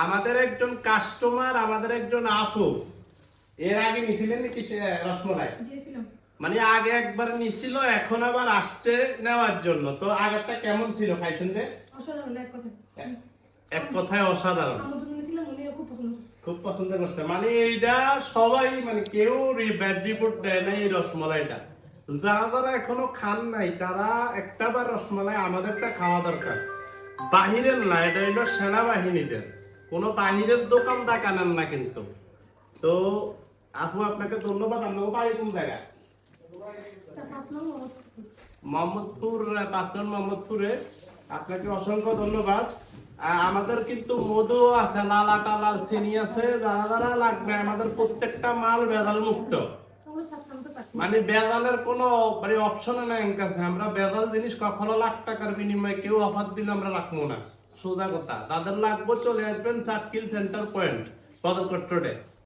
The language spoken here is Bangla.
আমাদের একজন কাস্টমার, আমাদের একজন আপু এর আগে নিছিলেন নাকি রসমলাই? মানে আগে একবার নিছিল, এখন আবার আসছে নেওয়ার জন্য। তো আগেরটা কেমন ছিল খাইছেন যে? অসাধারণ, এক কথায় অসাধারণ। আমার জন্য নিছিলাম, উনিও খুব পছন্দ করছে। খুব পছন্দ করছে, মানে এইটা সবাই, মানে কেউ ব্যাড রিপোর্ট দেয় না এই রসমলাইটা। যারা যারা এখনো খান নাই তারা একটাবার রসমলাই আমাদেরটা খাওয়া দরকার। বাহিরের না, এটা হলো সেনাবাহিনীদের, কোনো বাহিরের দোকান দেখানেন না কিন্তু। তো আপু আপনাকে ধন্যবাদ। আপনাকে বাড়ি কোন জায়গায়? মোহাম্মদপুর, 5 নং মোহাম্মদপুরে। আপনাকে অসংখ্য ধন্যবাদ। আমাদের কিন্তু মধু আছে, লালা টালাল চিনি আছে, যারা যারা লাগবে। আমাদের প্রত্যেকটা মাল ভেজাল মুক্ত, মানে বেজালের কোনো মানে অপশন নাই কাছে। আমরা বেজাল জিনিস কখনো লাখ টাকার বিনিময়ে কেউ অফার দিলে আমরা রাখবো না, সোজা কথা। তাদের লাগবে চলে আসবেন চাটকিল সেন্টার পয়েন্ট, বদরকট রোডে।